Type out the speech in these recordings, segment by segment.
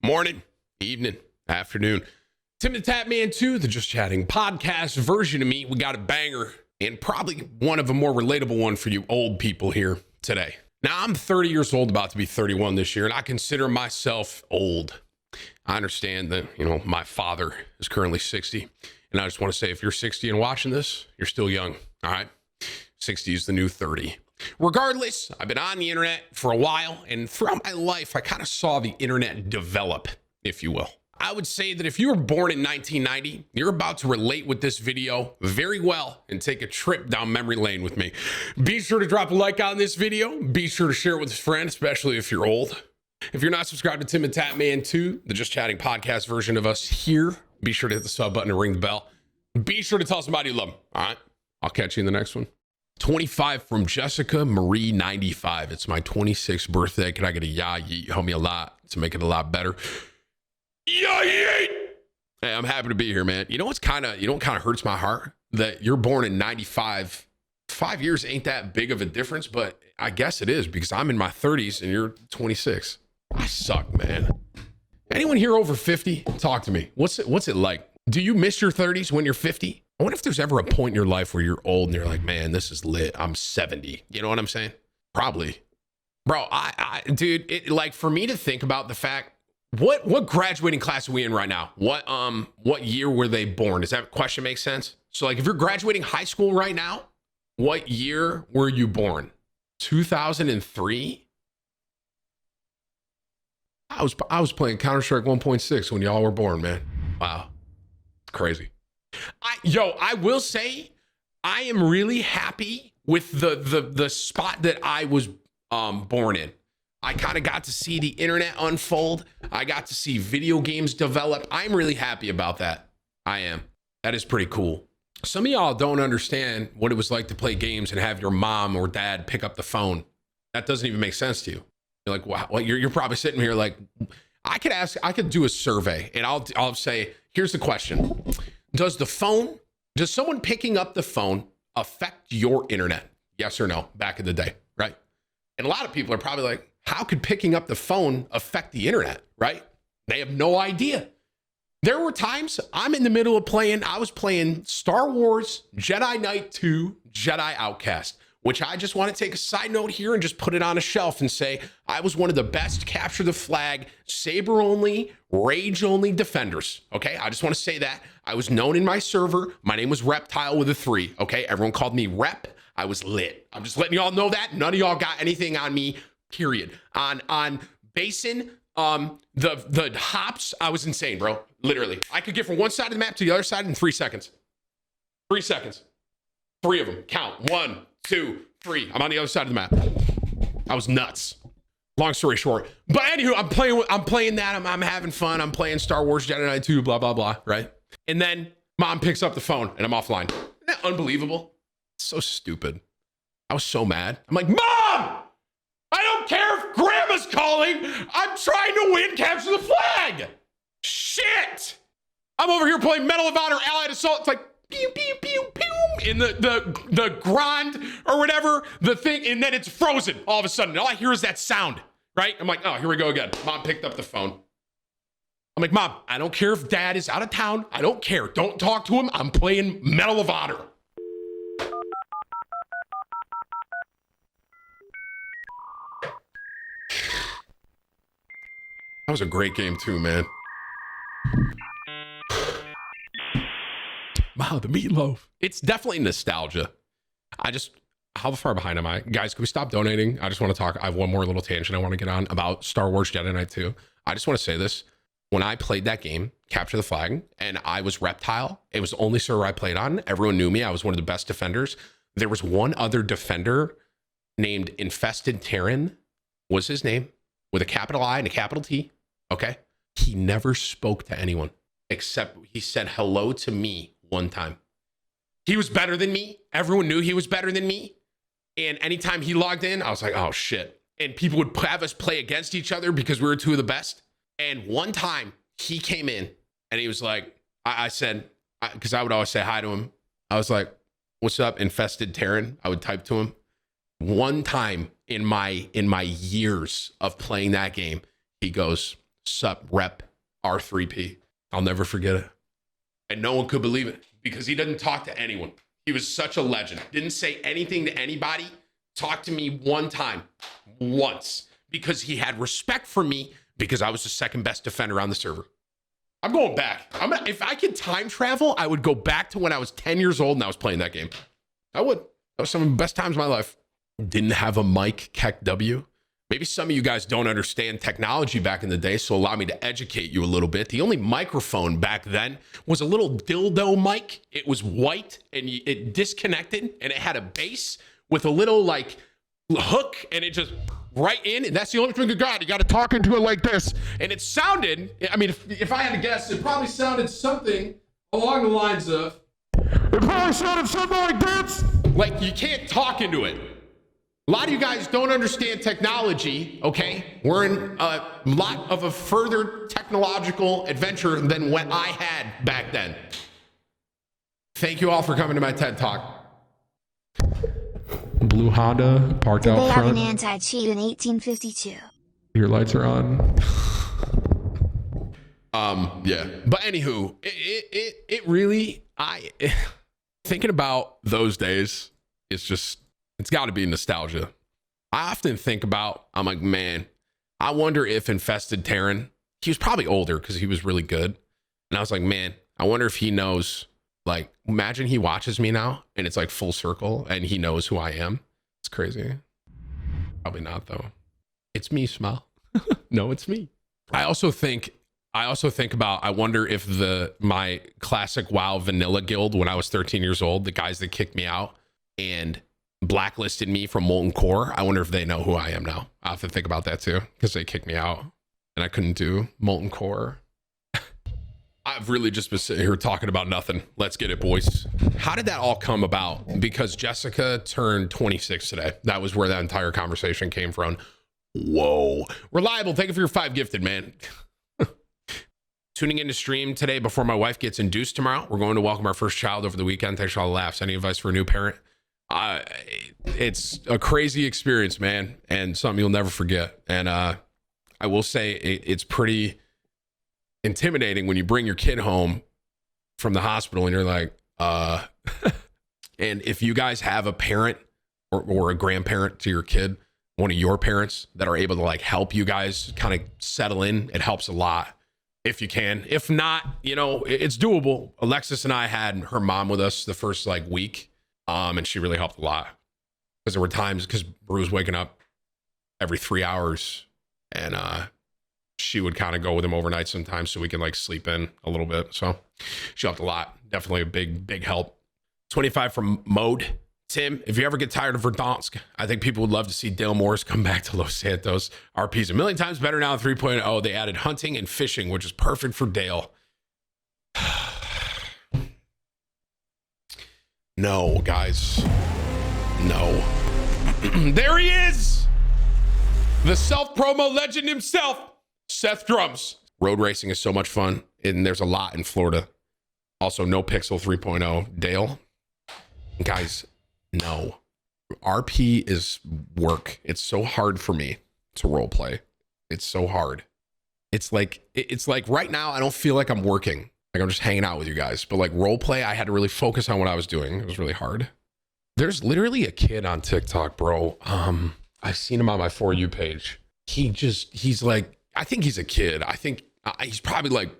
morning, evening, afternoon. Timthetatman 2, the Just Chatting podcast version of me. We got a banger and probably one of a more relatable one for you old people here today. Now, I'm 30 years old, about to be 31 this year, and I consider myself old. I understand that, my father is currently 60, and I just want to say if you're 60 and watching this, you're still young, all right? 60 is the new 30. Regardless, I've been on the internet for a while, and throughout my life, I kind of saw the internet develop, if you will. I would say that if you were born in 1990, you're about to relate with this video very well and take a trip down memory lane with me. Be sure to drop a like on this video. Be sure to share it with a friend, especially if you're old. If you're not subscribed to Timthetatman 2, the Just Chatting podcast version of us here, be sure to hit the sub button and ring the bell. Be sure to tell somebody you love them, all right? I'll catch you in the next one. 25 from Jessica Marie 95. It's my 26th birthday. Can I get a yah yeet? Help me a lot to make it a lot better. Yah yeet! Hey, I'm happy to be here, man. You know what kind of hurts my heart? That you're born in 95. 5 years ain't that big of a difference, but I guess it is because I'm in my 30s and you're 26. I suck, man. Anyone here over 50? Talk to me. What's it like? Do you miss your 30s when you're 50? I wonder if there's ever a point in your life where you're old and you're like, man, this is lit. I'm 70. You know what I'm saying? Probably. Bro, dude, for me to think about the fact, what graduating class are we in right now? What year were they born? Does that question make sense? So if you're graduating high school right now, what year were you born? 2003? I was playing Counter-Strike 1.6 when y'all were born, man. Wow. It's crazy. I will say I am really happy with the spot that I was born in. I kind of got to see the internet unfold. I got to see video games develop. I'm really happy about that. I am. That is pretty cool. Some of y'all don't understand what it was like to play games and have your mom or dad pick up the phone. That doesn't even make sense to you. You're like, wow, well, you're probably sitting here like, I could do a survey and I'll say, here's the question. Does someone picking up the phone affect your internet? Yes or no? Back in the day, right? And a lot of people are probably like, how could picking up the phone affect the internet, right? They have no idea. There were times I was playing Star Wars Jedi Knight 2 Jedi Outcast, which I just want to take a side note here and just put it on a shelf and say I was one of the best capture the flag, saber only, rage only defenders. Okay, I just want to say that. I was known in my server. My name was Reptile with a 3. Okay, everyone called me Rep. I was lit. I'm just letting y'all know that. None of y'all got anything on me, period. On Basin, the hops, I was insane, bro. Literally. I could get from one side of the map to the other side in 3 seconds. 3 seconds. 3 of them. Count. 1, 2, 3. I'm on the other side of the map. I was nuts. Long story short. But anywho, I'm playing that. I'm having fun. I'm playing Star Wars Jedi Knight 2, blah, blah, blah, right? And then mom picks up the phone and I'm offline. Isn't that unbelievable? So stupid. I was so mad. I'm like, Mom! I don't care if Grandma's calling. I'm trying to win Capture the Flag. Shit! I'm over here playing Medal of Honor Allied Assault. It's like, pew, pew, pew, pew. In the Grand or whatever, the thing, and then it's frozen all of a sudden. All I hear is that sound, right? I'm like, oh, here we go again. Mom picked up the phone. I'm like, Mom, I don't care if Dad is out of town. I don't care. Don't talk to him. I'm playing Medal of Honor. That was a great game too, man. Wow, the meatloaf. It's definitely nostalgia. How far behind am I? Guys, can we stop donating? I just want to talk. I have one more little tangent I want to get on about Star Wars Jedi Knight 2. I just want to say this. When I played that game, Capture the Flag, and I was Reptile, it was the only server I played on. Everyone knew me. I was one of the best defenders. There was one other defender named Infested Terran, was his name, with a capital I and a capital T. Okay. He never spoke to anyone except he said hello to me one time. He was better than me. Everyone knew he was better than me. And anytime he logged in, I was like, oh shit. And people would have us play against each other because we were two of the best. And one time he came in and he was like, I said, because I would always say hi to him. I was like, what's up, Infested Terran? I would type to him. One time in my years of playing that game, he goes, Sup, rep R3P. I'll never forget it. And no one could believe it because he didn't talk to anyone. He was such a legend. Didn't say anything to anybody. Talked to me one time, once, because he had respect for me because I was the second best defender on the server. I'm going back. If I could time travel, I would go back to when I was 10 years old and I was playing that game. I would. That was some of the best times of my life. Didn't have a mic, Keck W. Maybe some of you guys don't understand technology back in the day, so allow me to educate you a little bit. The only microphone back then was a little dildo mic. It was white and it disconnected and it had a base with a little like hook and it just right in. And that's the only thing you got. You got to talk into it like this. And it sounded, I mean, if I had to guess, it probably sounded something along the lines of, it probably sounded something like this. Like you can't talk into it. A lot of you guys don't understand technology, okay? We're in a lot of a further technological adventure than what I had back then. Thank you all for coming to my TED Talk. Blue Honda parked out front. They had an anti-cheat in 1852. Your lights are on. Yeah. But anywho, it really, thinking about those days, it's got to be nostalgia. I often think about, I'm like, man, I wonder if Infested Terran, he was probably older because he was really good. And I was like, man, I wonder if he knows, like, imagine he watches me now and it's like full circle and he knows who I am. It's crazy. Probably not though. It's me, Smile. No, it's me. I also think about, I wonder if my classic WoW vanilla guild when I was 13 years old, the guys that kicked me out and blacklisted me from Molten Core, I wonder if they know who I am now. I have to think about that too, because they kicked me out and I couldn't do Molten Core. I've really just been sitting here talking about nothing. Let's get it, boys. How did that all come about? Because Jessica turned 26 today. That was where that entire conversation came from. Whoa. Reliable, thank you for your 5 gifted, man. Tuning into stream today before my wife gets induced tomorrow. We're going to welcome our first child over the weekend. Thanks for all the laughs. Any advice for a new parent? It's a crazy experience, man, and something you'll never forget. And I will say it's pretty intimidating when you bring your kid home from the hospital and you're like, and if you guys have a parent or a grandparent to your kid, one of your parents that are able to like help you guys kind of settle in, it helps a lot if you can. If not, you know, it's doable. Alexis and I had her mom with us the first like week. And she really helped a lot because there were times because Brew was waking up every 3 hours and she would kind of go with him overnight sometimes so we can like sleep in a little bit. So she helped a lot. Definitely a big help. 25 from Mode. Tim, if you ever get tired of Verdansk, I think people would love to see Dale Morris come back to Los Santos. RP's a million times better now in 3.0. They added hunting and fishing, which is perfect for Dale. No, guys. No. There he is! The self-promo legend himself, Seth Drums. Road racing is so much fun, and there's a lot in Florida. Also, no Pixel 3.0. Dale? Guys, no. RP is work. It's so hard for me to role play. It's so hard. It's like right now, I don't feel like I'm working. Like I'm just hanging out with you guys, but like role play, I had to really focus on what I was doing. It was really hard. There's literally a kid on TikTok, bro. I've seen him on my For You page. He's like, I think he's a kid. I think he's probably like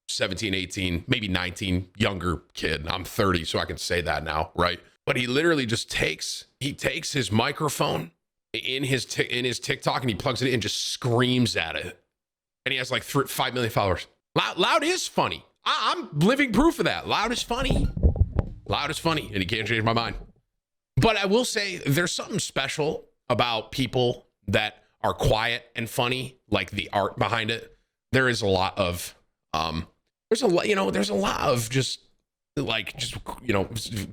17, 18, maybe 19, younger kid. I'm 30, so I can say that now, right? But he literally just takes his microphone in his TikTok and he plugs it in and just screams at it. And he has like 5 million followers. Loud is funny. I'm living proof of that. Loud is funny. Loud is funny, and he can't change my mind. But I will say there's something special about people that are quiet and funny, like the art behind it. There is a lot of, there's a lot of just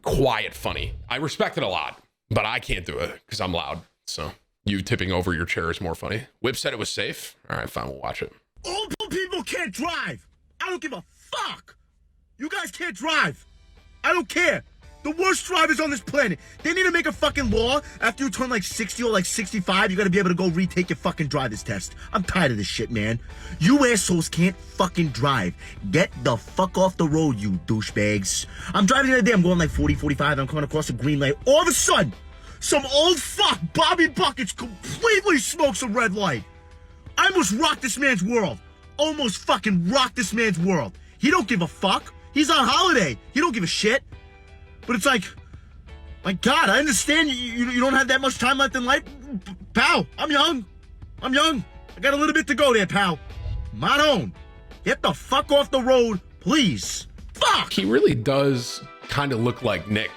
quiet funny. I respect it a lot, but I can't do it because I'm loud. So you tipping over your chair is more funny. Whip said it was safe. All right, fine, we'll watch it. Old people can't drive. I don't give a fuck. You guys can't drive. I don't care. The worst drivers on this planet. They need to make a fucking law. After you turn like 60 or like 65, you gotta be able to go retake your fucking driver's test. I'm tired of this shit, man. You assholes can't fucking drive. Get the fuck off the road, you douchebags. I'm driving the other day. I'm going like 40, 45. I'm coming across a green light. All of a sudden, some old fuck, Bobby Buckets, completely smokes a red light. I almost rocked this man's world. Almost fucking rocked this man's world. He don't give a fuck. He's on holiday. He don't give a shit. But it's like, my God, I understand you don't have that much time left in life. Pal, I'm young. I got a little bit to go there, pal. Manon, get the fuck off the road, please. Fuck! He really does kind of look like Nick.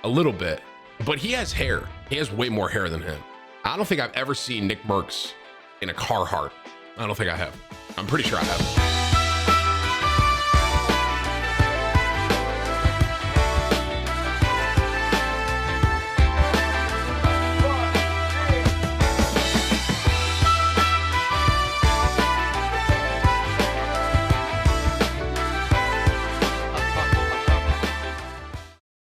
A little bit. But he has hair. He has way more hair than him. I don't think I've ever seen Nick Merckx in a Carhartt. I don't think I have. I'm pretty sure I have.